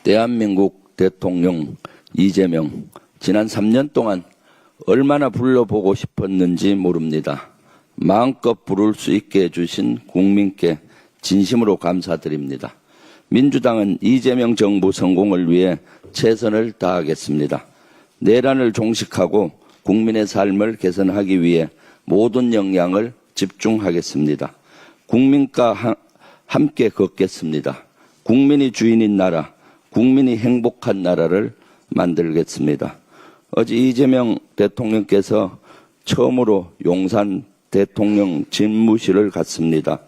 대한민국 대통령 이재명, 지난 3년 동안 얼마나 불러보고 싶었는지 모릅니다. 마음껏 부를 수 있게 해주신 국민께 진심으로 감사드립니다. 민주당은 이재명 정부 성공을 위해 최선을 다하겠습니다. 내란을 종식하고 국민의 삶을 개선하기 위해 모든 역량을 집중하겠습니다. 국민과 함께 걷겠습니다. 국민이 주인인 나라, 국민이 행복한 나라를 만들겠습니다. 어제 이재명 대통령께서 처음으로 용산 대통령 집무실을 갔습니다.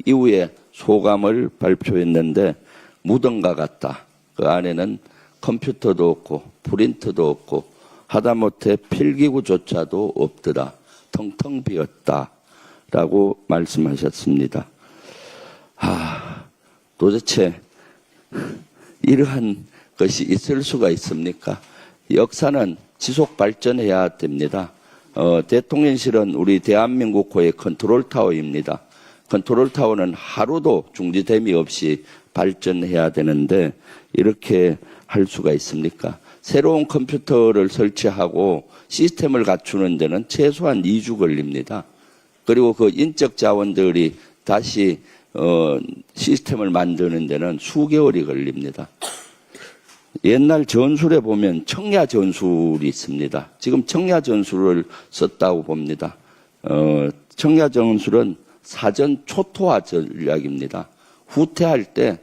이후에 소감을 발표했는데 무덤과 같다. 그 안에는 컴퓨터도 없고 프린터도 없고 하다못해 필기구조차도 없더라. 텅텅 비었다. 라고 말씀하셨습니다. 도대체 이러한 것이 있을 수가 있습니까? 역사는 지속 발전해야 됩니다. 대통령실은 우리 대한민국호의 컨트롤타워입니다. 컨트롤타워는 하루도 중지됨이 없이 발전해야 되는데 이렇게 할 수가 있습니까? 새로운 컴퓨터를 설치하고 시스템을 갖추는 데는 최소한 2주 걸립니다. 그리고 그 인적 자원들이 다시 시스템을 만드는 데는 수개월이 걸립니다. 옛날 전술에 보면 청야 전술이 있습니다. 지금 청야 전술을 썼다고 봅니다. 청야 전술은 사전 초토화 전략입니다. 후퇴할 때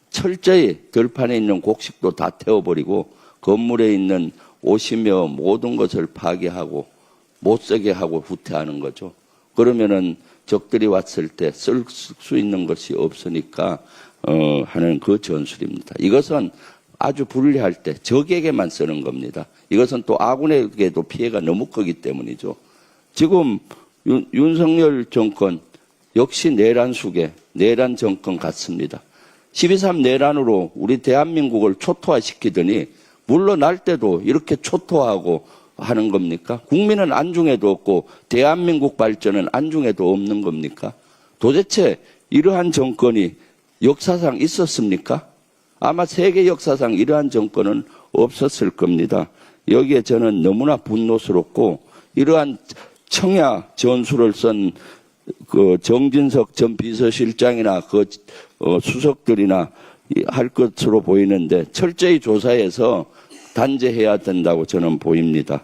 철저히 들판에 있는 곡식도 다 태워버리고 건물에 있는 옷이며 모든 것을 파괴하고 못 쓰게 하고 후퇴하는 거죠. 그러면은 적들이 왔을 때 쓸 수 있는 것이 없으니까 하는 그 전술입니다. 이것은 아주 불리할 때 적에게만 쓰는 겁니다. 이것은 또 아군에게도 피해가 너무 크기 때문이죠. 지금 윤석열 정권 역시 내란 수계, 내란 정권 같습니다. 12.3 내란으로 우리 대한민국을 초토화시키더니 물러날 때도 이렇게 초토화하고 하는 겁니까? 국민은 안중에도 없고 대한민국 발전은 안중에도 없는 겁니까? 도대체 이러한 정권이 역사상 있었습니까? 아마 세계 역사상 이러한 정권은 없었을 겁니다. 여기에 저는 너무나 분노스럽고 이러한 청야 전술을 쓴 그 정진석 전 비서실장이나 그 수석들이나 할 것으로 보이는데 철저히 조사해서 단죄해야 된다고 저는 보입니다.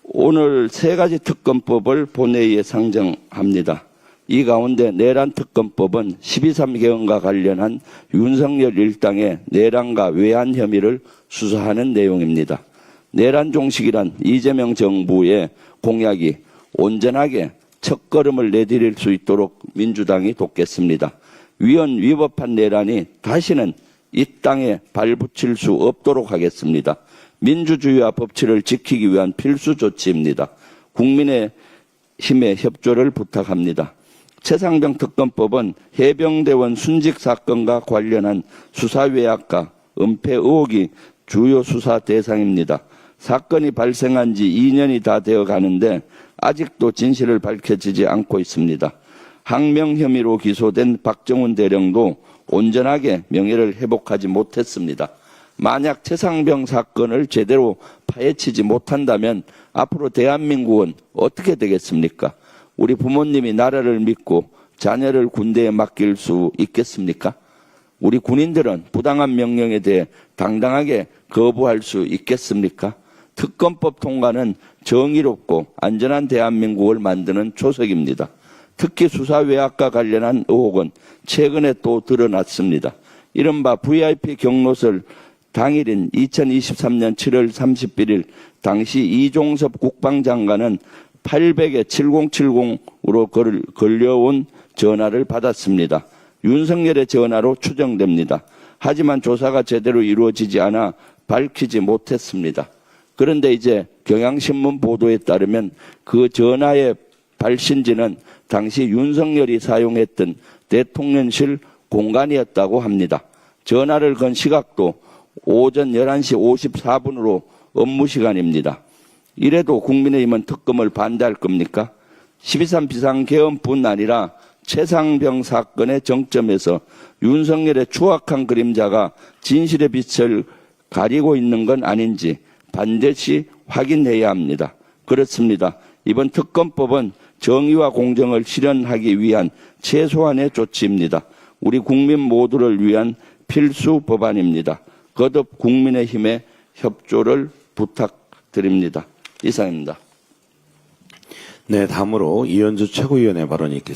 오늘 3가지 특검법을 본회의에 상정합니다. 이 가운데 내란특검법은 12.3 개헌과 관련한 윤석열 일당의 내란과 외환 혐의를 수사하는 내용입니다. 내란 종식이란 이재명 정부의 공약이 온전하게 첫걸음을 내디딜 수 있도록 민주당이 돕겠습니다. 위헌 위법한 내란이 다시는 이 땅에 발붙일 수 없도록 하겠습니다. 민주주의와 법치를 지키기 위한 필수 조치입니다. 국민의 힘의 협조를 부탁합니다. 최상병 특검법은 해병대원 순직 사건과 관련한 수사 외압과 은폐 의혹이 주요 수사 대상입니다. 사건이 발생한 지 2년이 다 되어 가는데 아직도 진실을 밝혀지지 않고 있습니다. 항명 혐의로 기소된 박정훈 대령도 온전하게 명예를 회복하지 못했습니다. 만약 최상병 사건을 제대로 파헤치지 못한다면 앞으로 대한민국은 어떻게 되겠습니까? 우리 부모님이 나라를 믿고 자녀를 군대에 맡길 수 있겠습니까? 우리 군인들은 부당한 명령에 대해 당당하게 거부할 수 있겠습니까? 특검법 통과는 정의롭고 안전한 대한민국을 만드는 초석입니다. 특히 수사 외압과 관련한 의혹은 최근에 또 드러났습니다. 이른바 VIP 경로설 당일인 2023년 7월 31일 당시 이종섭 국방장관은 800에 7070으로 걸려온 전화를 받았습니다. 윤석열의 전화로 추정됩니다. 하지만 조사가 제대로 이루어지지 않아 밝히지 못했습니다. 그런데 이제 경향신문 보도에 따르면 그 전화의 발신지는 당시 윤석열이 사용했던 대통령실 공간이었다고 합니다. 전화를 건 시각도 오전 11시 54분으로 업무 시간입니다. 이래도 국민의힘은 특검을 반대할 겁니까? 12.3 비상개헌뿐 아니라 최상병 사건의 정점에서 윤석열의 추악한 그림자가 진실의 빛을 가리고 있는 건 아닌지 반드시 확인해야 합니다. 그렇습니다. 이번 특검법은 정의와 공정을 실현하기 위한 최소한의 조치입니다. 우리 국민 모두를 위한 필수 법안입니다. 거듭 국민의힘의 협조를 부탁드립니다. 이상입니다. 네, 다음으로 이현주 최고위원의 발언이 있겠습니다.